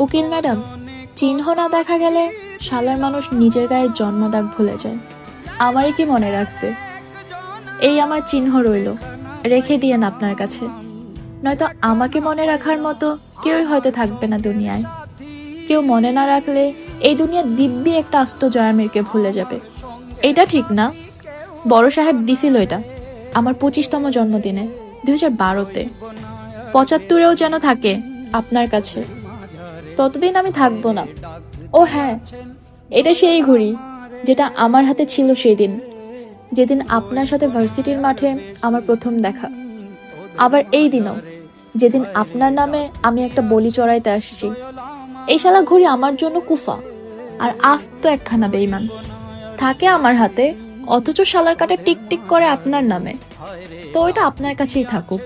উকিল ম্যাডাম, চিহ্ন না দেখা গেলে শালার মানুষ নিজের গায়ের জন্মদাগ ভুলে যায়। আমারই কি মনে রাখবে? এই আমার চিহ্ন রইল, রেখে দিয়েন আপনার কাছে। নয়তো আমাকে মনে রাখার মতো কেউই হয়তো থাকবে না দুনিয়ায়। কেউ মনে না রাখলে এই দুনিয়া দিব্যি একটা আস্ত জয়ামিরকে ভুলে যাবে। এটা ঠিক না? বড় সাহেব দিছিল এটা আমার 25তম জন্মদিনে, 2012-তে। 75-এও যেন থাকে আপনার কাছে। ততদিন আমি থাকবো না। ও হ্যাঁ, এটা সেই ঘড়ি যেটা আমার হাতে ছিল সেই দিন, যেদিন আপনার সাথে ভার্সিটির মাঠে আমার প্রথম দেখা। আবার এই দিনও, যেদিন আপনার নামে আমি একটা বলি চড়াইতে আসছি। এই শালা ঘড়ি আমার জন্য কুফা, আর আস্ত একখানা বেইমান। থাকে আমার হাতে, অথচ শালার কাটা টিক টিক করে আপনার নামে। তো ওইটা আপনার কাছেই থাকুক।